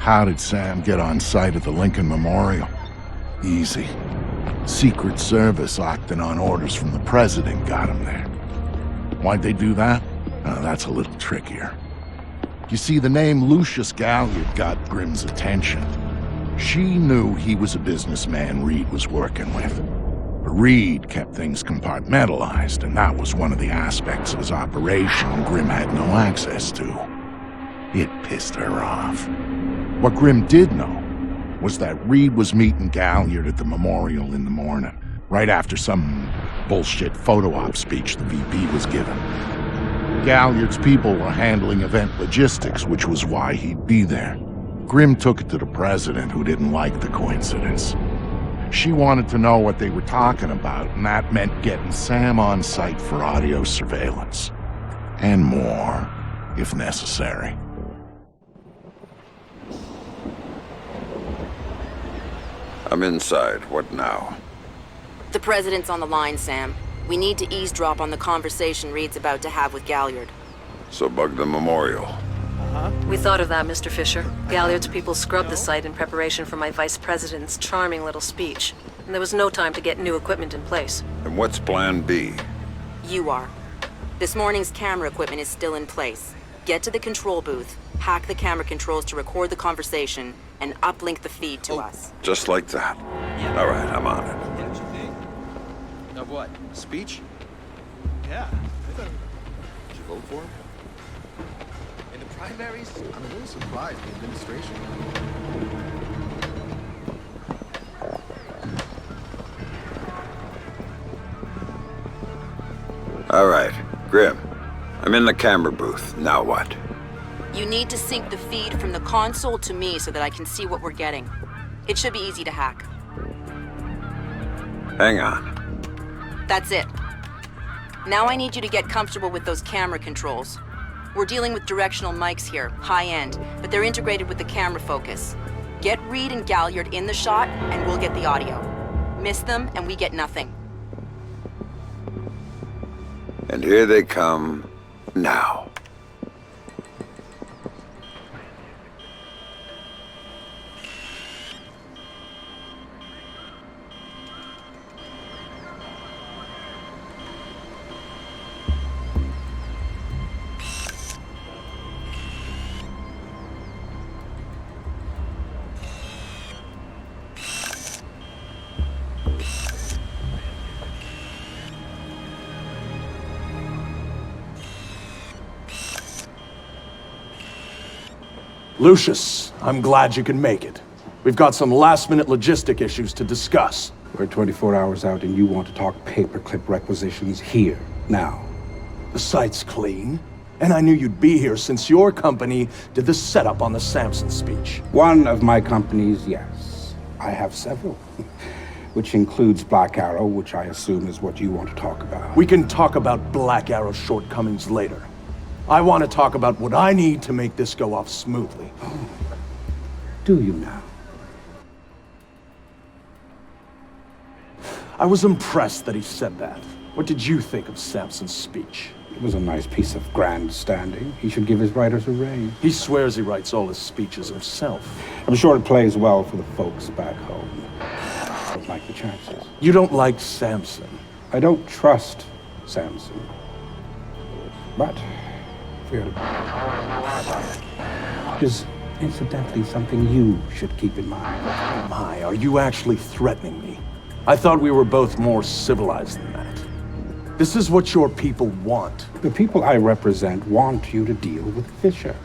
How did Sam get on site at the Lincoln Memorial? Easy. Secret Service acting on orders from the president got him there. Why'd they do that? That's a little trickier. You see, the name Lucius Galliard got Grimm's attention. She knew he was a businessman Reed was working with. But Reed kept things compartmentalized, and that was one of the aspects of his operation Grimm had no access to. It pissed her off. What Grimm did know was that Reed was meeting Galliard at the memorial in the morning, right after some bullshit photo op speech the VP was giving. Galliard's people were handling event logistics, which was why he'd be there. Grimm took it to the president, who didn't like the coincidence. She wanted to know what they were talking about, and that meant getting Sam on site for audio surveillance. And more, if necessary. I'm inside. What now? The president's on the line, Sam. We need to eavesdrop on the conversation Reed's about to have with Galliard. So bug the memorial. We thought of that, Mr. Fisher. Galliard's people scrubbed the site in preparation for my vice president's charming little speech. And there was no time to get new equipment in place. And what's plan B? You are. This morning's camera equipment is still in place. Get to the control booth, hack the camera controls to record the conversation, and uplink the feed to us. Just like that. All right, I'm on it. What did you think? Of what? Speech? Yeah. Did you vote for him? In the primaries? I'm a little surprised the administration. All right, Grimm. I'm in the camera booth. Now what? You need to sync the feed from the console to me so that I can see what we're getting. It should be easy to hack. Hang on. That's it. Now I need you to get comfortable with those camera controls. We're dealing with directional mics here, high-end, but they're integrated with the camera focus. Get Reed and Galliard in the shot, and we'll get the audio. Miss them, and we get nothing. And here they come now. Lucius, I'm glad you can make it. We've got some last-minute logistic issues to discuss. We're 24 hours out and you want to talk paperclip requisitions here, now. The site's clean, and I knew you'd be here since your company did the setup on the Samson speech. One of my companies, yes. I have several. Which includes Black Arrow, which I assume is what you want to talk about. We can talk about Black Arrow's shortcomings later. I want to talk about what I need to make this go off smoothly. Oh. Do you now? I was impressed that he said that. What did you think of Samson's speech? It was a nice piece of grandstanding. He should give his writers a raise. He swears he writes all his speeches himself. I'm sure it plays well for the folks back home. I don't like the chances. You don't like Samson? I don't trust Samson. But fear is incidentally something you should keep in mind. My, are you actually threatening me? I thought we were both more civilized than that. This is what your people want. The people I represent want you to deal with Fisher.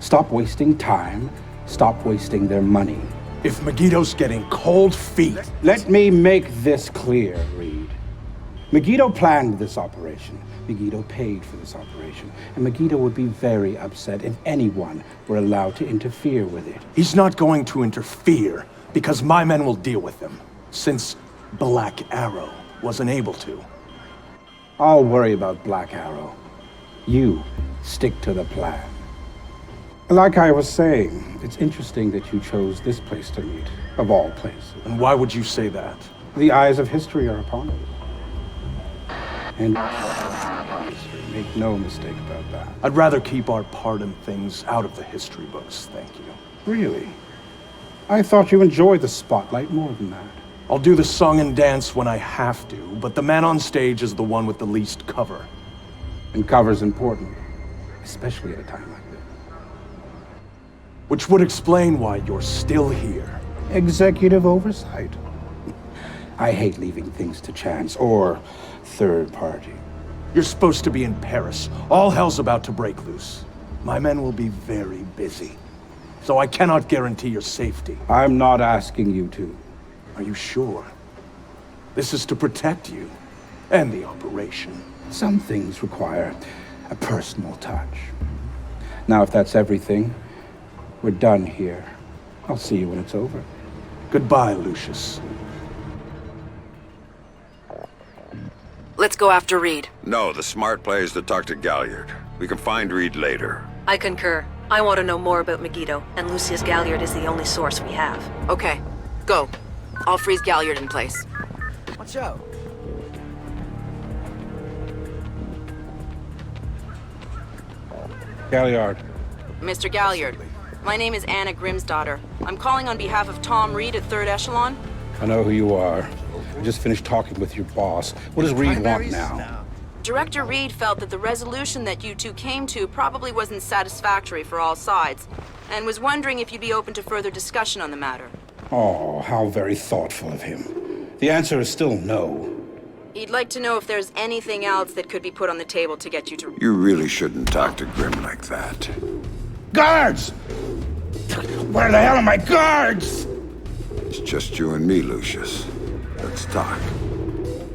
Stop wasting time. Stop wasting their money. If Megiddo's getting cold feet... Let me make this clear, Reed. Megiddo planned this operation. Megiddo paid for this operation. And Megiddo would be very upset if anyone were allowed to interfere with it. He's not going to interfere because my men will deal with him, since Black Arrow wasn't able to. I'll worry about Black Arrow. You stick to the plan. Like I was saying, it's interesting that you chose this place to meet, of all places. And why would you say that? The eyes of history are upon us. And our history. Make no mistake about that. I'd rather keep our part in things out of the history books, thank you. Really? I thought you enjoyed the spotlight more than that. I'll do the song and dance when I have to, but the man on stage is the one with the least cover. And cover's important, especially at a time like this. Which would explain why you're still here. Executive oversight. I hate leaving things to chance or third party. You're supposed to be in Paris. All hell's about to break loose. My men will be very busy, so I cannot guarantee your safety. I'm not asking you to. Are you sure? This is to protect you and the operation. Some things require a personal touch. Now, if that's everything, we're done here. I'll see you when it's over. Goodbye, Lucius. Let's go after Reed. No, the smart play is to talk to Galliard. We can find Reed later. I concur. I want to know more about Megiddo, and Lucius Galliard is the only source we have. Okay, go. I'll freeze Galliard in place. Watch out. Galliard. Mr. Galliard, my name is Anna Grimsdottir. I'm calling on behalf of Tom Reed at 3rd Echelon. I know who you are. I just finished talking with your boss. What does Reed want now? Director Reed felt that the resolution that you two came to probably wasn't satisfactory for all sides, and was wondering if you'd be open to further discussion on the matter. Oh, how very thoughtful of him. The answer is still no. He'd like to know if there's anything else that could be put on the table to get you to... You really shouldn't talk to Grim like that. Guards! Where the hell are my guards? It's just you and me, Lucius. Let's talk.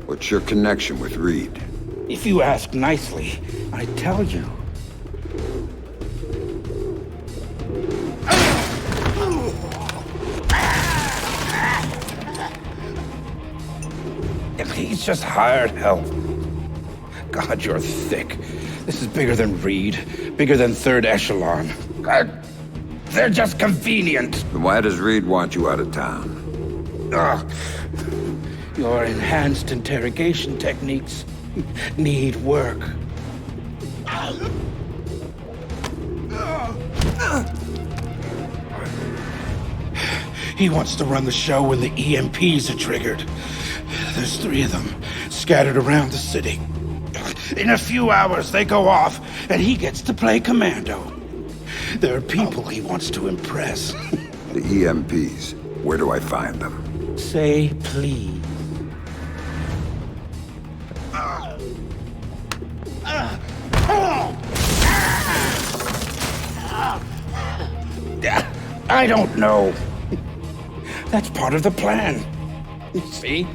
What's your connection with Reed? If you ask nicely, I tell you. He's just hired help. God, you're thick. This is bigger than Reed, bigger than 3rd Echelon. They're just convenient. Then why does Reed want you out of town? Your enhanced interrogation techniques need work. He wants to run the show when the EMPs are triggered. There's 3 of them scattered around the city. In a few hours, they go off, and he gets to play commando. There are people he wants to impress. The EMPs. Where do I find them? Say please. I don't know. That's part of the plan. See?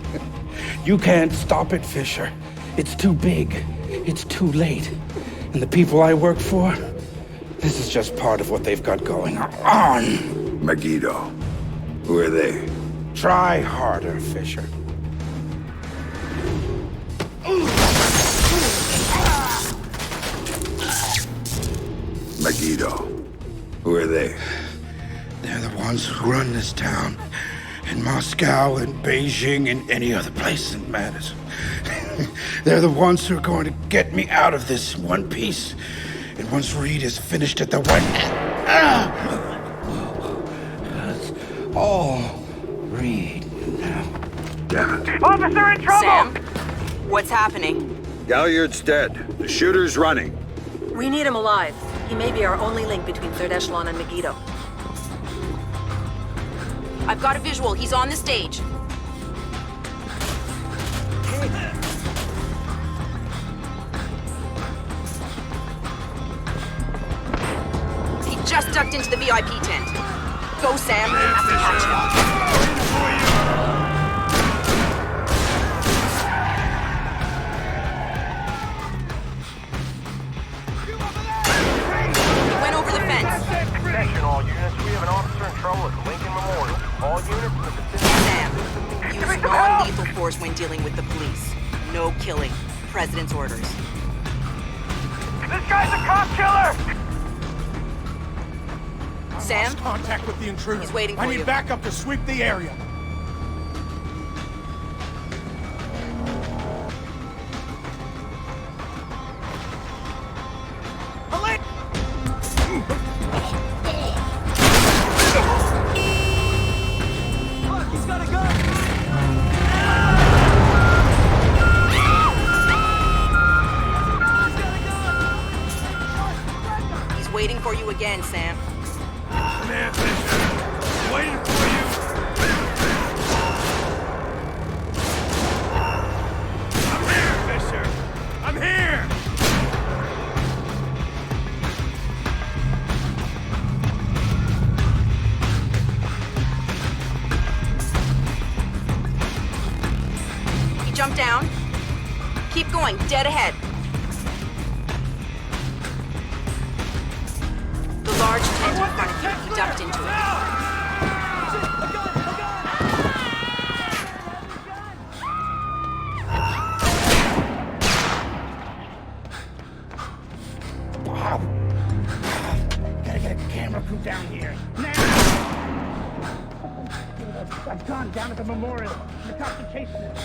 You can't stop it, Fisher. It's too big. It's too late. And the people I work for, this is just part of what they've got going on. Megiddo. Who are they? Try harder, Fisher. Megiddo. Who are they? They're the ones who run this town. In Moscow and Beijing and any other place that matters. They're the ones who are going to get me out of this in one piece. And once Reed is finished at the White... That's all Reed now. Damn it. Officer in trouble! Sam? What's happening? Galliard's dead. The shooter's running. We need him alive. He may be our only link between 3rd Echelon and Megiddo. I've got a visual. He's on the stage. He just ducked into the VIP tent. Go, Sam. We have to catch him. He went over the fence. Attention all units, we have an officer in trouble at Lincoln Memorial. All units in the vicinity. Sam, use non-lethal force when dealing with the police. No killing. President's orders. This guy's a cop killer! Sam? Contact with the intruder. He's waiting for I need you. backup to sweep the area. again, Sam. Come here, Fisher. Waiting for you. I'm here, Fisher. I'm here. He jumped down. Keep going, dead ahead. The large tent in front of you, he ducked into it. Gotta get a camera crew down here. Now! I've gone down at the memorial. The cops are chasing us.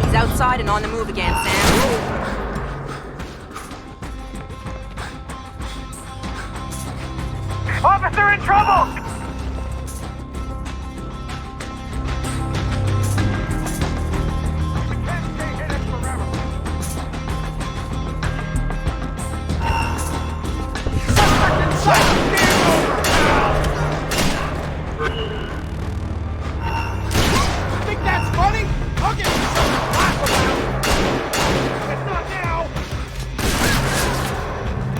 He's outside and on the move again, Sam. Officer in trouble! We can't stay hidden forever. Suspect inside! Game over, pal! Think that's funny? I'll give you something to laugh about. It's not now.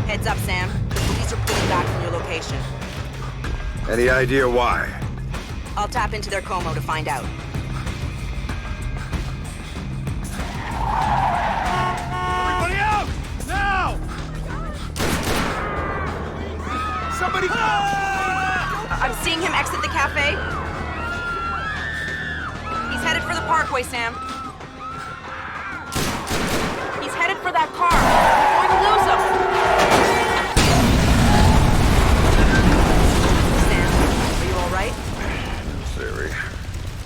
Heads up, Sam. The police are pulling back from your location. Any idea why? I'll tap into their Como to find out. Everybody out! Now! Somebody... I'm seeing him exit the cafe. He's headed for the parkway, Sam. He's headed for that car. We're going to lose him. Sam, are you all right? Siri.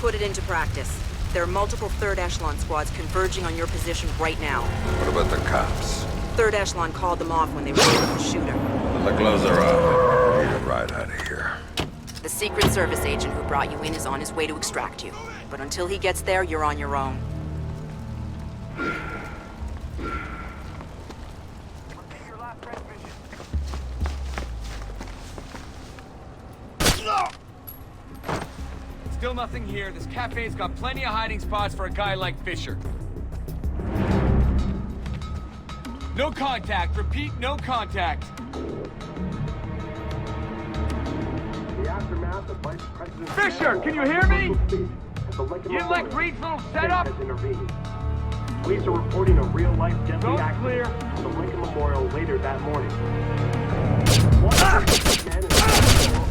Put it into practice. There are multiple third echelon squads converging on your position right now. What about the cops? Third echelon called them off when they were able to shoot her. When the gloves are off, we need a ride out of here. The Secret Service agent who brought you in is on his way to extract you. But until he gets there, you're on your own. Repeat your last transmission. Still nothing here. This cafe's got plenty of hiding spots for a guy like Fisher. No contact. Repeat, no contact. The aftermath of Vice President Fisher, can you hear me? You You like Reed's little setup? Police are reporting a real-life deadly Road accident clear. at the Lincoln Memorial later that morning.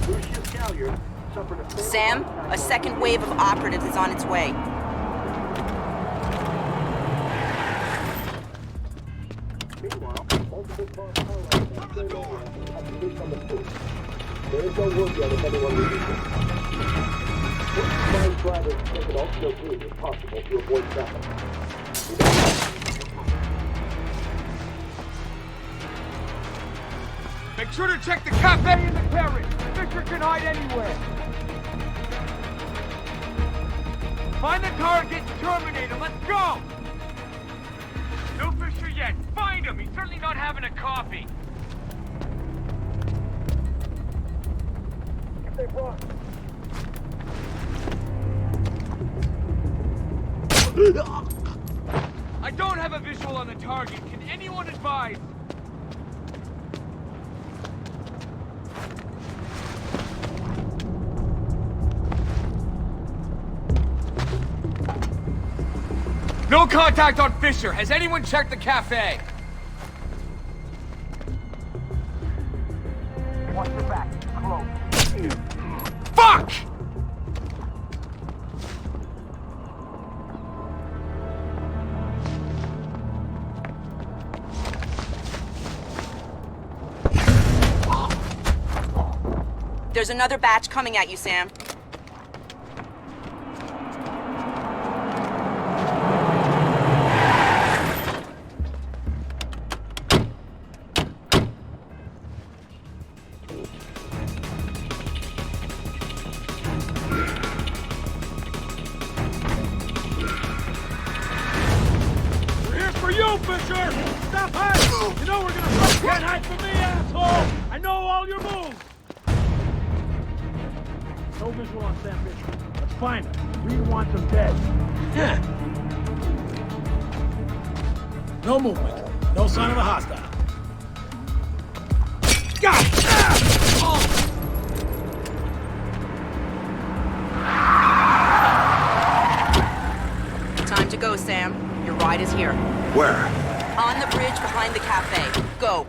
Lucius Galliard suffered a fatal Sam, attack a second wave of operatives is on its way. Meanwhile, multiple cars have been on the scene. There is no word yet if anyone releases. Which drivers take an alternate route if possible to avoid traffic. Make sure to check the cafe in the carriage. Fisher can hide anywhere. Find the target, terminate him. Let's go! No Fisher yet. Find him. He's certainly not having a coffee. I don't have a visual on the target. Can anyone advise? No contact on Fisher. Has anyone checked the cafe? Watch your back. Close. Fuck! There's another batch coming at you, Sam. for you, Fisher! Stop hiding! You know we're gonna fight. Can't hide from me, asshole! I know all your moves! No visual on Sam Fisher. Let's find him. Reed wants him dead. Yeah. No movement. No sign of a hostile. Got it! Time to go, Sam. Your ride is here. Where? On the bridge behind the cafe. Go.